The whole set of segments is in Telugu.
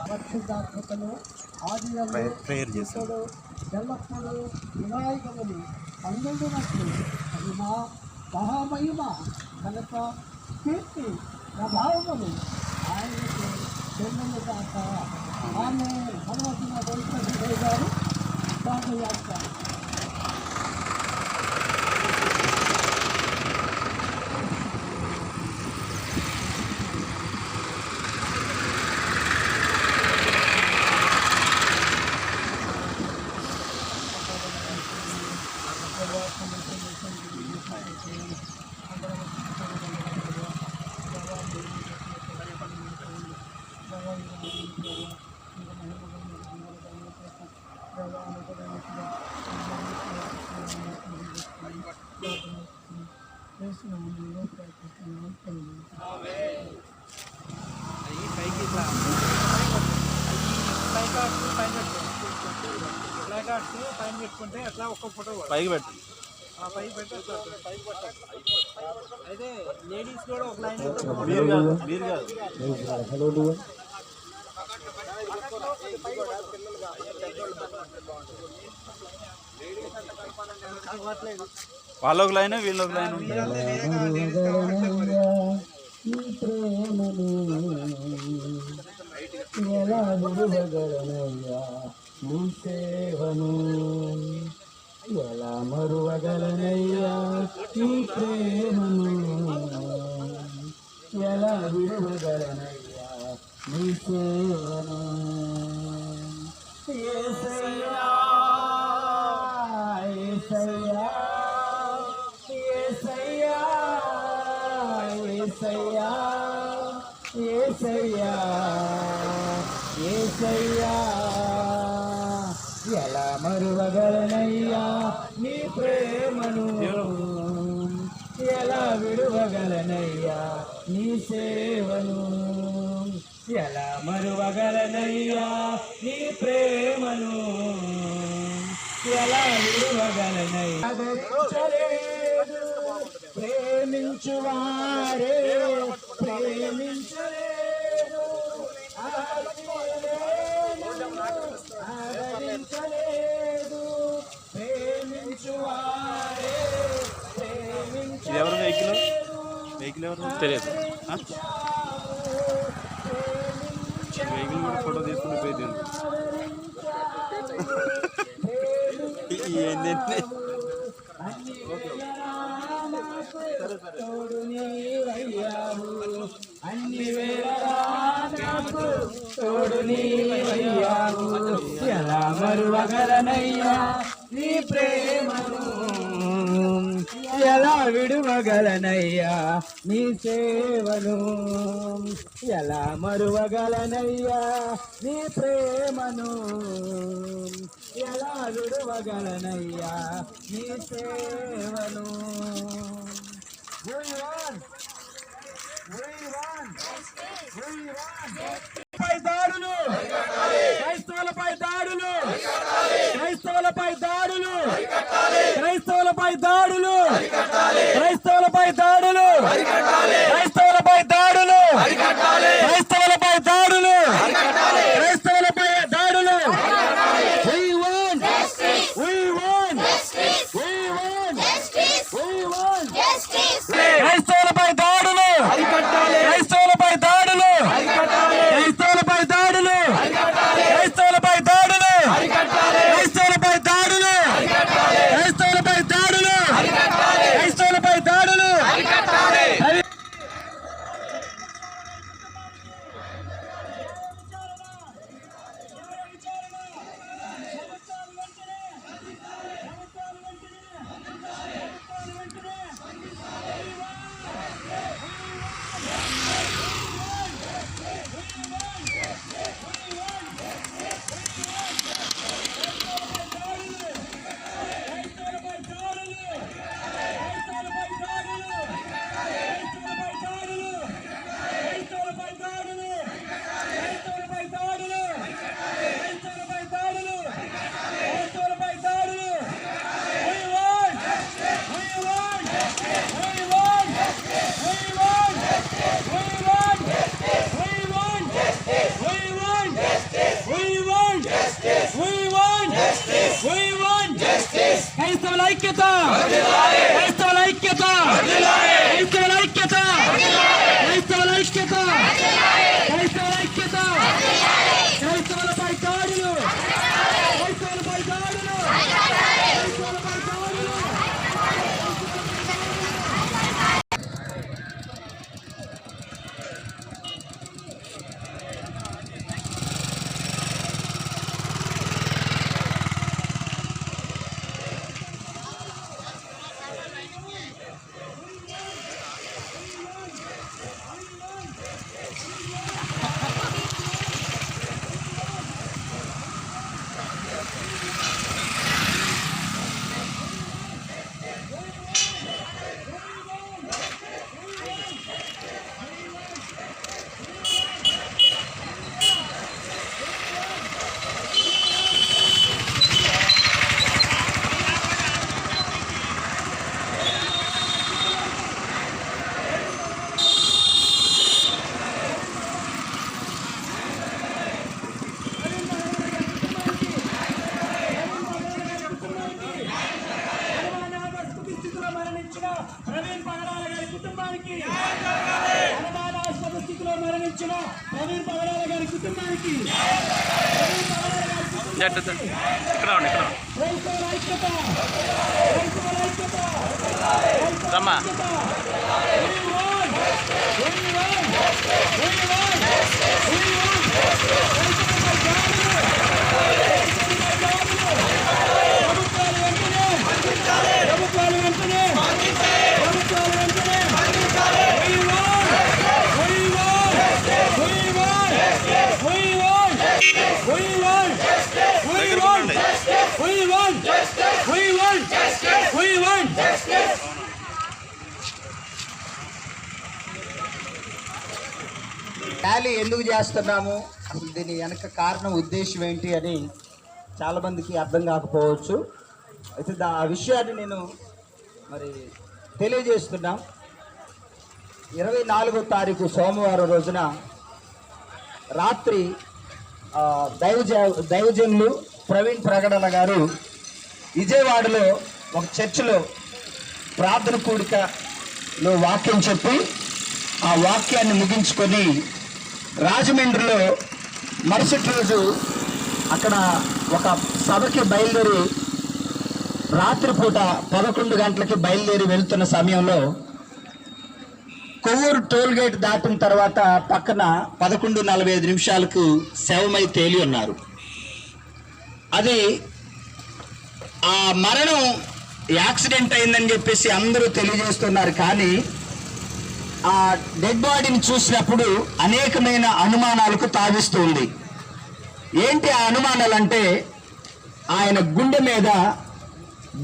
పరిశుద్ధాత్మకను ప్రేయర్ చేస్తాడు ఎల్లప్పుడూ వినాయకుని అందునట్లు అది మా మహామహిమ కనుక కీర్తి ప్రభావములు ఆయనకు చెల్లెలు కాక ఆమె భగవద్గీత పవిత్ర గారు సాగుయాస్తారు. పైన పెట్టుకుంటే అట్లా ఒక్క ఫోటో పైకి పెట్టండి. పైకి పెట్టారు అయితే లేడీస్ కూడా ఒక లైన్ వాళ్ళొక లైన్ వీళ్ళొక లైన్ ఎలా మరువగలనయ్యా నీ సేవను, ఎలా మరువగలనయ్యా నీ ప్రేమను, ఎలా విడువగలనయ్యా నీ సేవను. యేసయ్యా యేసయ్యా యేసయ్యా యేసయ్యా యేసయ్యా యేసయ్యా ఎలా మరువగలనయ్యా నీ ప్రేమను, ఎలా విడువగలనయ్యా నీ సేవను, ఎలా మరువగలనయ్యా నీ ప్రేమను, ఎలా విడువగలనయ్యా. ప్రేమించువారే ప్రేమించలేదు, ఆదరించలేదు, ప్రేమించువారే ఇది ఎవరు వెహికల్ ఎవరు తెలియదు. వెహికల్ కూడా ఫోటో తీసుకుని పోయింది. ఏంటంటే అన్ని వేళకు తోడు నీవయ్యావు, ఎలా మరువగలనయ్యా నీ ప్రేమను, ఎలా విడువగలనయ్యా నీ సేవను, ఎలా మరువగలనయ్యా నీ ప్రేమను, ఎలా విడువగలనయ్యా నీ సేవను. దాడులు క్రైస్తవులపై దాడులు క్రైస్తవులపై దాడులు క్రైస్తవులపై దాడులు క్రైస్తవులపై దాడులు క్రైస్తవులపై దాడులు క్రైస్తవులపై దాడులు క్రైస్తవులపై దాడులు. క్రైస్తవులపై దాడులు క్రైస్తవులపై దాడులు క్రైస్తవులపై దాడులు క్రైస్తవులపై దాడులు క్రైస్తవులపై దాడులు ఐక్యత క్రైస్తవుల ఐక్యత క్రైస్తవుల ఐక్యత క్రైస్తవుల ఐక్యత క్రైస్తవుల ఐక్యత క్రైస్తవులపై దాడులు క్రైస్తవులపై దాడులు క్రైస్తవులపై దాడులు. ప్రవీణ్ పగడాల గారి కుటుంబానికి అనుమానాస్పద స్థితిలో మరణించిన ప్రవీణ్ పగడాల గారి కుటుంబానికి ర్యాలీ ఎందుకు చేస్తున్నాము, అసలు దీని వెనక కారణం ఉద్దేశం ఏంటి అని చాలామందికి అర్థం కాకపోవచ్చు. అయితే ఆ విషయాన్ని నేను మరి తెలియజేస్తున్నాం. 24వ తారీఖు సోమవారం రోజున రాత్రి దైవజనులు ప్రవీణ్ ప్రగడల గారు విజయవాడలో ఒక చర్చిలో ప్రార్థన కూడికలో వాక్యం చెప్పి ఆ వాక్యాన్ని ముగించుకొని రాజమండ్రిలో మరుసటి రోజు అక్కడ ఒక సభకి బయలుదేరి రాత్రిపూట 11 గంటలకి బయలుదేరి వెళ్తున్న సమయంలో కొవ్వూరు టోల్ గేట్ దాటిన తర్వాత పక్కన 11:45 శవమై తేలి ఉన్నారు. అది ఆ మరణం యాక్సిడెంట్ అయిందని చెప్పేసి అందరూ తెలియజేస్తున్నారు. కానీ ఆ డెడ్ బాడీని చూసినప్పుడు అనేకమైన అనుమానాలకు తావిస్తుంది. ఏంటి ఆ అనుమానాలు అంటే, ఆయన గుండె మీద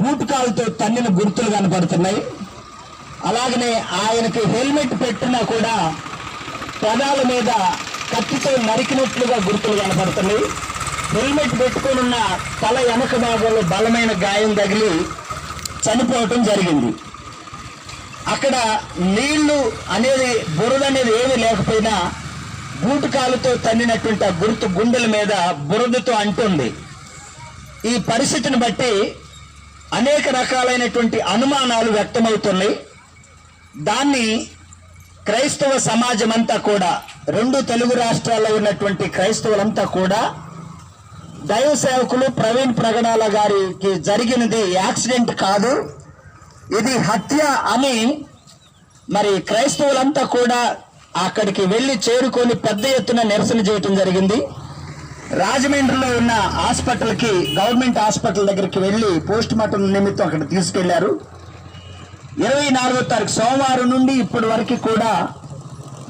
బూటుకాలతో తన్నిన గుర్తులు కనపడుతున్నాయి. అలాగనే ఆయనకి హెల్మెట్ పెట్టినా కూడా పెదాల మీద కత్తితో నరికినట్లుగా గుర్తులు కనపడుతున్నాయి. హెల్మెట్ పెట్టుకుని ఉన్న తల వెనక భాగంలో బలమైన గాయం తగిలి చనిపోవటం జరిగింది. అక్కడ నీళ్లు అనేది బురద అనేది ఏమీ లేకపోయినా బూటుకాలతో తన్నినటువంటి ఆ గుర్తు గుండెల మీద బురదతో అంటుంది. ఈ పరిస్థితిని బట్టి అనేక రకాలైనటువంటి అనుమానాలు వ్యక్తమవుతున్నాయి. దాన్ని క్రైస్తవ సమాజం అంతా కూడా, 2 తెలుగు రాష్ట్రాల్లో ఉన్నటువంటి క్రైస్తవులంతా కూడా దైవ సేవకులు ప్రవీణ్ ప్రగడాల గారికి జరిగినది యాక్సిడెంట్ కాదు, ఇది హత్య అని మరి క్రైస్తవులంతా కూడా అక్కడికి వెళ్ళి చేరుకొని పెద్ద ఎత్తున నిరసన చేయటం జరిగింది. రాజమండ్రిలో ఉన్న హాస్పిటల్కి, గవర్నమెంట్ హాస్పిటల్ దగ్గరికి వెళ్ళి పోస్ట్ మార్టం నిమిత్తం అక్కడ తీసుకెళ్లారు. 24వ తారీఖు సోమవారం నుండి ఇప్పటి వరకు కూడా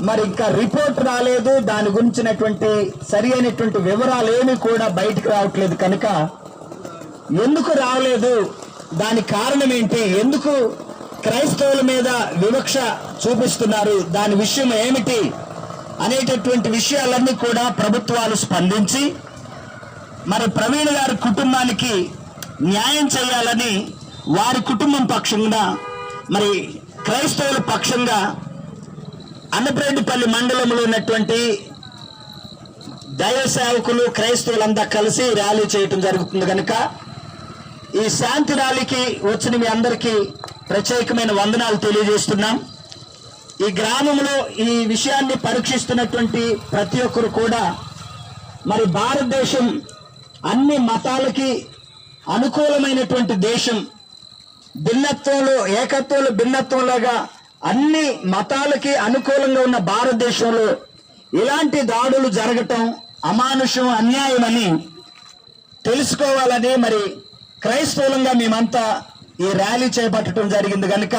మరి ఇంకా రిపోర్ట్ రాలేదు. దాని గురించినటువంటి సరి అయినటువంటి వివరాలు ఏమీ కూడా బయటకు రావట్లేదు. కనుక ఎందుకు రావలేదు, దాని కారణం ఏంటి, ఎందుకు క్రైస్తవుల మీద వివక్ష చూపిస్తున్నారు, దాని విషయం ఏమిటి అనేటటువంటి విషయాలన్నీ కూడా ప్రభుత్వాలు స్పందించి మరి ప్రవీణ్ గారి కుటుంబానికి న్యాయం చేయాలని వారి కుటుంబం పక్షంగా, మరి క్రైస్తవుల పక్షంగా అన్నప్రేడ్డిపల్లి మండలంలో ఉన్నటువంటి దైవ సేవకులు క్రైస్తవులంతా కలిసి ర్యాలీ చేయటం జరుగుతుంది. కనుక ఈ శాంతి ర్యాలీకి వచ్చిన మీ అందరికీ ప్రత్యేకమైన వందనాలు తెలియజేస్తున్నాం. ఈ గ్రామంలో ఈ విషయాన్ని పరీక్షిస్తున్నటువంటి ప్రతి ఒక్కరు కూడా మరి భారతదేశం అన్ని మతాలకి అనుకూలమైనటువంటి దేశం, భిన్నత్వంలో ఏకత్వంలో భిన్నత్వంలాగా అన్ని మతాలకి అనుకూలంగా ఉన్న భారతదేశంలో ఇలాంటి దాడులు జరగటం అమానుషం, అన్యాయమని తెలుసుకోవాలని మరి క్రైస్తవులంగా మేమంతా ఈ ర్యాలీ చేపట్టడం జరిగింది కనుక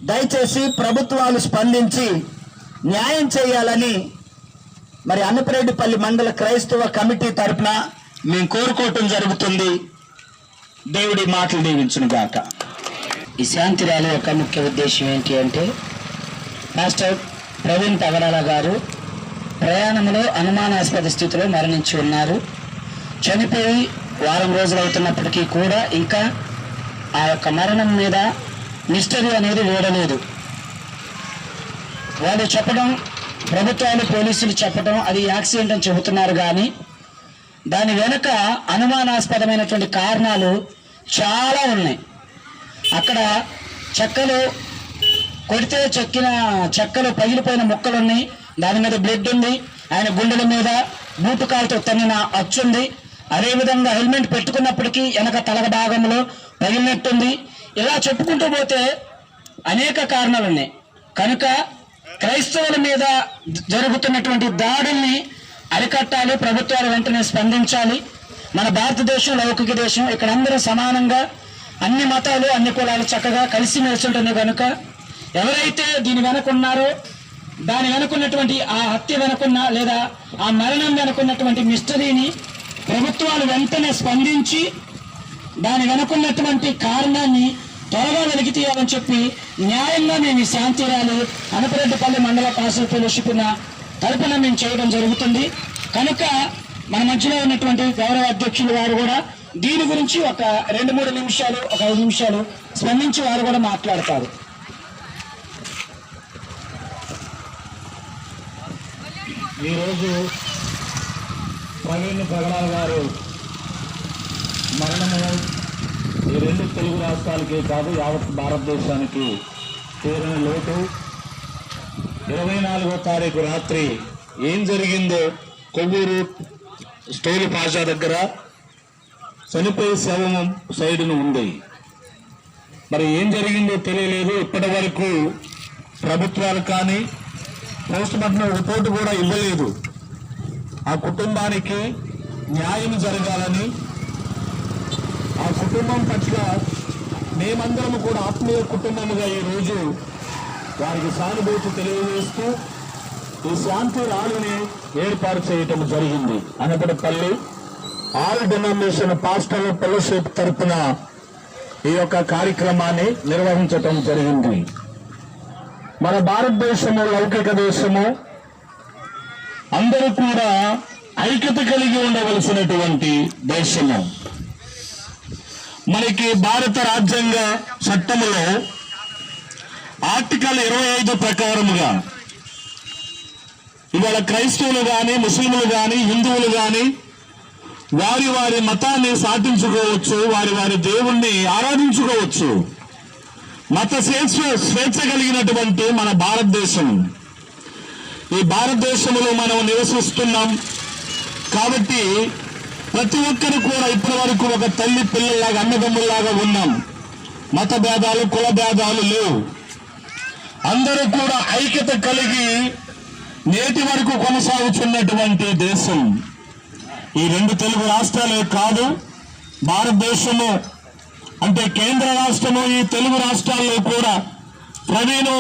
దయచేసి ప్రభుత్వాలు స్పందించి న్యాయం చేయాలని మరి అన్నపరెడ్డిపల్లి మండల క్రైస్తవ కమిటీ తరపున మేము కోరుకోవటం జరుగుతుంది. దేవుడి మాటలు దీవించును గాక. ఈ శాంతి ర్యాలీ యొక్క ముఖ్య ఉద్దేశం ఏంటి అంటే, పాస్టర్ ప్రవీణ్ పగడాల గారు ప్రయాణంలో అనుమానాస్పద స్థితిలో మరణించి ఉన్నారు. చనిపోయి వారం రోజులు అవుతున్నప్పటికీ కూడా ఇంకా ఆ యొక్క మరణం మీద మిస్టరీ అనేది వీడలేదు. వాళ్ళు చెప్పడం, ప్రభుత్వాలు పోలీసులు చెప్పడం అది యాక్సిడెంట్ అని చెబుతున్నారు, కానీ దాని వెనుక అనుమానాస్పదమైనటువంటి కారణాలు చాలా ఉన్నాయి. అక్కడ చెక్కలు కొడితే చెక్కలు పగిలిపోయిన ముక్కలున్నాయి, దాని మీద బ్లడ్ ఉంది, ఆయన గుండెల మీద బూటుకాలతో తన్నిన అచ్చుంది, అదేవిధంగా హెల్మెట్ పెట్టుకున్నప్పటికీ వెనక తల భాగంలో పగిలినట్టుంది. ఇలా చెప్పుకుంటూ పోతే అనేక కారణాలు ఉన్నాయి. కనుక క్రైస్తవుల మీద జరుగుతున్నటువంటి దాడుల్ని అరికట్టాలి, ప్రభుత్వాలు వెంటనే స్పందించాలి. మన భారతదేశం లౌకిక దేశం, ఇక్కడ అందరూ సమానంగా అన్ని మతాలు అన్ని కులాలు చక్కగా కలిసిమెలిసి ఉంటుంది. కనుక ఎవరైతే దీని వెనుకున్నారో, దాని వెనుకున్నటువంటి ఆ హత్య వెనుకున్న లేదా ఆ మరణం వెనుకున్నటువంటి మిస్టరీని ప్రభుత్వాలు వెంటనే స్పందించి దాని వెనుకున్నటువంటి కారణాన్ని త్వరగా వెలికి తీయాలని చెప్పి న్యాయంగా మేము ఈ శాంతి ర్యాలీ అన్నపరెడ్డిపల్లి మండల పాస్టర్ ఫెలోషిప్ తరపున మేము చేయడం జరుగుతుంది. కనుక మన మధ్యలో ఉన్నటువంటి గౌరవ అధ్యక్షులు వారు కూడా దీని గురించి ఒక 2-3 నిమిషాలు, ఒక 5 నిమిషాలు స్పందించి వారు కూడా మాట్లాడతారు. ఈరోజు ప్రవీణ్ పగడాల గారు మరణము ఈ 2 తెలుగు రాష్ట్రాలకే కాదు యావత్ భారతదేశానికి తీరని లోటు. 24వ తారీఖు రాత్రి ఏం జరిగిందో కొవ్వూరు స్టోలు పాషా దగ్గర చనిపోయే శవం సైడును ఉంది. మరి ఏం జరిగిందో తెలియలేదు. ఇప్పటి వరకు ప్రభుత్వాలు కానీ పోస్ట్ మార్టం రిపోర్టు కూడా ఇవ్వలేదు. ఆ కుటుంబానికి న్యాయం జరగాలని, ఆ కుటుంబం పట్ల మేమందరం కూడా ఆత్మీయ కుటుంబముగా ఈరోజు వారికి సానుభూతి తెలియజేస్తూ ఈ శాంతి ర్యాలీని ఏర్పాటు చేయటం జరిగింది. అన్నపరెడ్డిపల్లి ఆల్ డినామినేషన్ పాస్టర్ల ఫెలోషిప్ తరఫున ఈ యొక్క కార్యక్రమాన్ని నిర్వహించటం జరిగింది. మన భారతదేశము లౌకిక దేశము, అందరూ కూడా ఐక్యత కలిగి ఉండవలసినటువంటి దేశము. మనకి భారత రాజ్యాంగ చట్టములో ఆర్టికల్ 25 ప్రకారముగా ఇవాళ క్రైస్తవులు కానీ, ముస్లింలు కానీ, హిందువులు కానీ వారి వారి మతాన్ని సాధించుకోవచ్చు, వారి వారి దేవుణ్ణి ఆరాధించుకోవచ్చు. మత స్వేచ్ఛ కలిగినటువంటి మన భారతదేశం. ఈ భారతదేశంలో మనం నివసిస్తున్నాం కాబట్టి ప్రతి ఒక్కరు కూడా ఇప్పటి వరకు ఒక తల్లి పిల్లల్లాగా, అన్నదమ్ముల్లాగా ఉన్నాం. మత భేదాలు, కుల భేదాలు లేవు. అందరూ కూడా ఐక్యత కలిగి నేటి వరకు కొనసాగుతున్నటువంటి దేశం ఈ 2 తెలుగు రాష్ట్రాలే కాదు, భారతదేశము అంటే కేంద్ర రాష్ట్రము. ఈ తెలుగు రాష్ట్రాల్లో కూడా ప్రవీణ్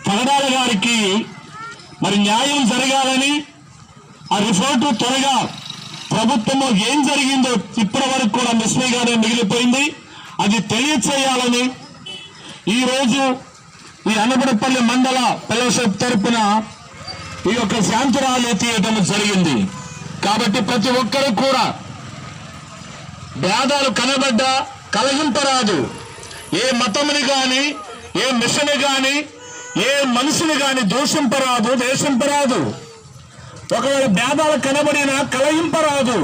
పగడాల గారికి మరి న్యాయం జరగాలని, ఆ రిపోర్టు త్వరగా ప్రభుత్వము ఏం జరిగిందో ఇప్పటి వరకు కూడా మిస్టరీగానే మిగిలిపోయింది, అది తెలియచేయాలని ఈరోజు ఈ అన్నపరెడ్డిపల్లి మండల ఫెలోషిప్ తరపున ఈ యొక్క శాంతి ర్యాలీ తీయటం జరిగింది. కాబట్టి ప్రతి ఒక్కరూ కూడా భేదాలు కనబడ్డా కలహింపరాదు. ఏ మతముని కానీ, ఏ మిషన్ కానీ, ఏ మనిషిని కానీ దూషింపరాదు, దేశింపరాదు. ఒకవేళ భేదాలు కనబడినా కలహింపరాదు.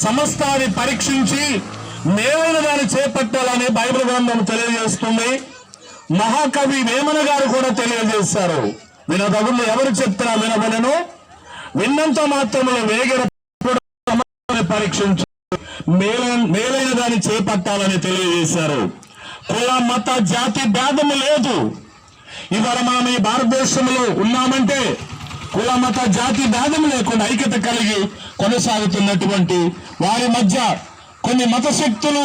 సమస్తాన్ని పరీక్షించి మేలైన దాన్ని చేపట్టాలని బైబిల్ గ్రంథం తెలియజేస్తుంది. మహాకవి వేమన గారు కూడా తెలియజేశారు. వినదగులు ఎవరు చెప్తారా వినబడను, విన్నంత మాత్రమే వేగిర పరీక్షించు, మేలైన దాన్ని చేపట్టాలని తెలియజేశారు. కుల మత జాతి భేదము లేదు. ఇవాళ మనం ఈ భారతదేశంలో ఉన్నామంటే కుల మత జాతి భేదం లేకుండా ఐక్యత కలిగి కొనసాగుతున్నటువంటి వారి మధ్య కొన్ని మత శక్తులు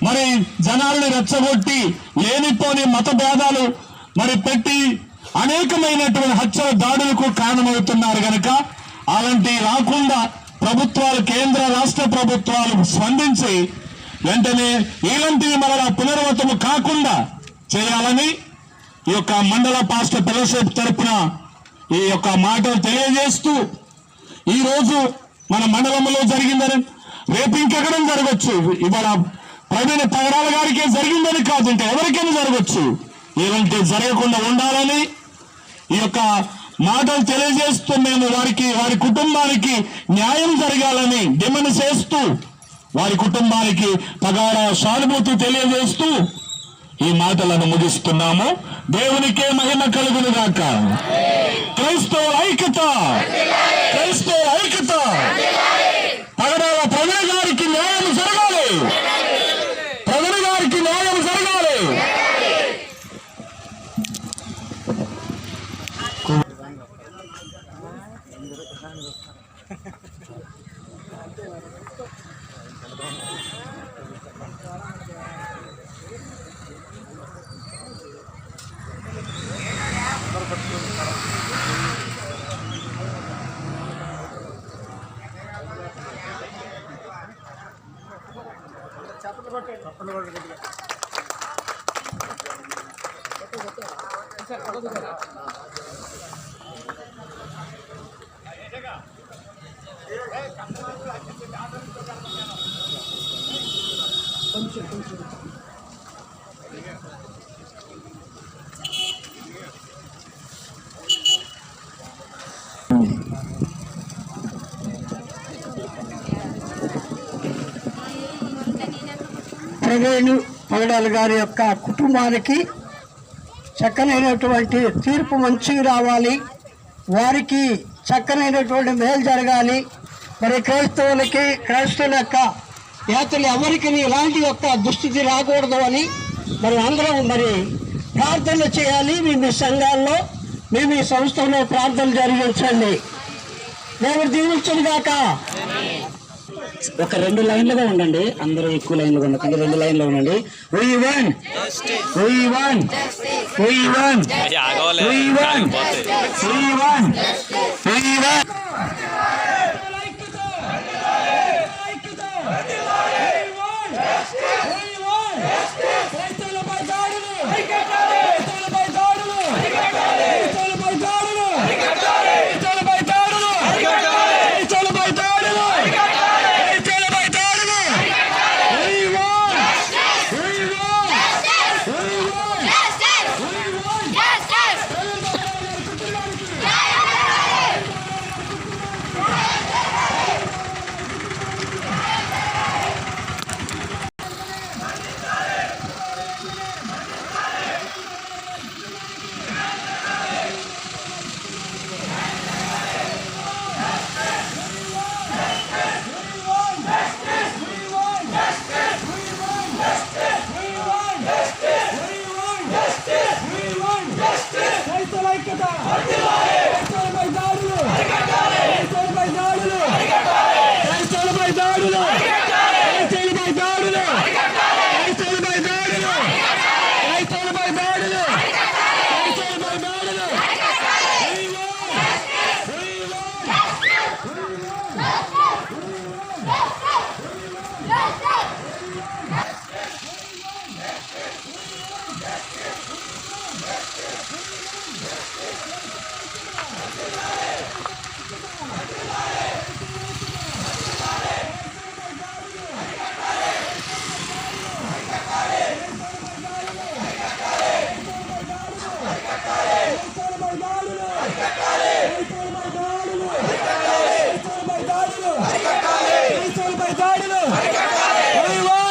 మరి జనాలను రెచ్చగొట్టి లేనిపోని మత భేదాలు మరి పెట్టి అనేకమైనటువంటి హత్యల దాడులకు కారణమవుతున్నారు కనుక అలాంటి రాకుండా ప్రభుత్వాలు, కేంద్ర రాష్ట్ర ప్రభుత్వాలు స్పందించి వెంటనే ఇలాంటివి మరలా పునరావృతం కాకుండా చేయాలని ఈ యొక్క మండల పాస్టర్ ఫెలోషిప్ తరపున ఈ యొక్క మాటలు తెలియజేస్తూ, ఈ రోజు మన మండలంలో జరిగిందని రేపు ఇంకెక్కడ జరగచ్చు. ఇవాళ ప్రవీణ పగడాల గారికే జరిగిందని కాదు, ఇంకా ఎవరికైనా జరగచ్చు. ఇలాంటి జరగకుండా ఉండాలని ఈ యొక్క మాటలు తెలియజేస్తూ మేము వారి కుటుంబానికి న్యాయం జరగాలని డిమాండ్ చేస్తూ, వారి కుటుంబానికి పగాడ సానుభూతి తెలియజేస్తూ ఈ మాటలను ముగిస్తున్నాము. దేవునికే మహిమ కలుగును గాక. క్రైస్తవ ఐక్యత, క్రైస్తవ ఐక్యత. పగడాల ప్రవీణ గారికి న్యాయం జరగాలి, ప్రవీణ గారికి న్యాయం జరగాలి. ప్రవీణ్ పగడాల గారి యొక్క కుటుంబానికి చక్కనైనటువంటి తీర్పు మంచిగా రావాలి, వారికి చక్కనైనటువంటి మేలు జరగాలి. మరి క్రైస్తవుల యొక్క యాత్రలు ఎవరికి ఇలాంటి యొక్క దుస్థితి రాకూడదు అని మరి అందరం మరి ప్రార్థనలు చేయాలి. మీ సంఘాల్లో, మీ సంస్థలో ప్రార్థనలు జరిగించండి. దేవుడు దీవించను గాక. ఒక 2 లైన్లుగా ఉండండి, అందరూ ఎక్కువ లైన్లుగా ఉండకండి, 2 లైన్లో ఉండండి. We won, we won, we won, we won, we won, we won. We won!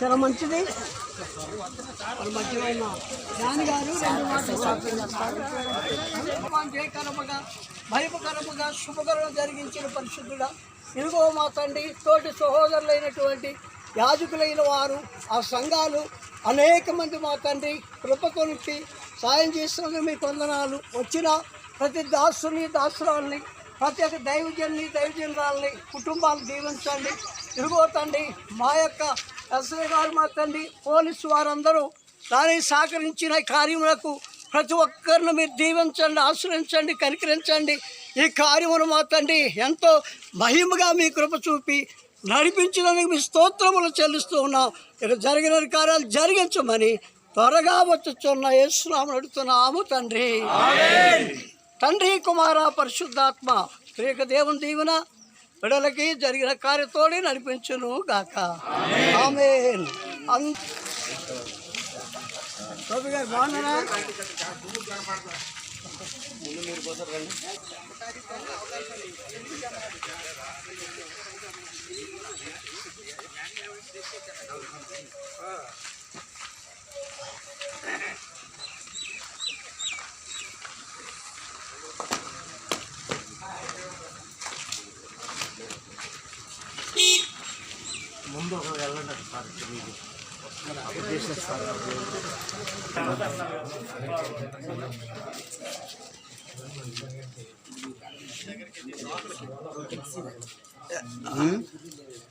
చాలా మంచిది. మధ్యలో ఉన్న నాన్నగారు 2 మాటలు జయకరముగా భయకరముగా శుభకరం జరిగించిన పరిశుద్ధుడా, ఇదిగో మా తండ్రి తోటి సహోదరులైనటువంటి యాజకులైన వారు ఆ సంఘాలు అనేక మంది మా తండ్రి కృపకొనికి సాయం చేస్తున్నందుకు మీకు వందనాలు. వచ్చిన ప్రతి దాసుని దాసురాల్ని ప్రతి ఒక్క దైవజనురాల్ని కుటుంబాలు దీవించండి. ఇదిగో తండ్రి మా యొక్క ఎస్ఐ గారు మా తండ్రి పోలీసు వారందరూ దానికి సహకరించిన కార్యములకు ప్రతి ఒక్కరిని మీరు దీవించండి, ఆశ్రయించండి, కనికరించండి. ఈ కార్యమును మా తండ్రి ఎంతో మహిమగా మీ కృప చూపి నడిపించినందుకు మీ స్తోత్రములు చెల్లిస్తూ ఉన్నాం. ఇక జరిగిన కార్యాలు జరిగించమని త్వరగా వచ్చుచున్న యేసునామమున అడుగుతున్నాము తండ్రి. తండ్రి కుమార పరిశుద్ధాత్మ త్రియేక దేవుని దీవెన బిడ్డలకి జరిగిన కార్యతోడి నడిపించును గాక. ఆమేన్.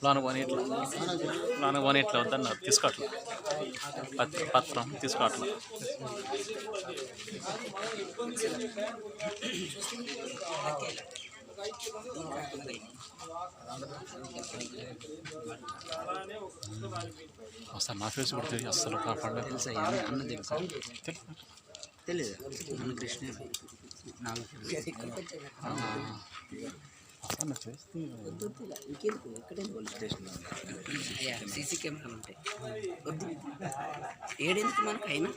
లోన పోనీ ఇట్లా వద్దన్నారు తీసుకోవట్లా పత్రం తీసుకోవట్లా అసలు నా ఫేస్ కూడా తెలియదు అస్సలు కాపాడలేదు తెలియదు కృష్ణ సీసీ కెమెరాలు ఉంటాయి వద్దు ఏడెందుకు మనకు అయినా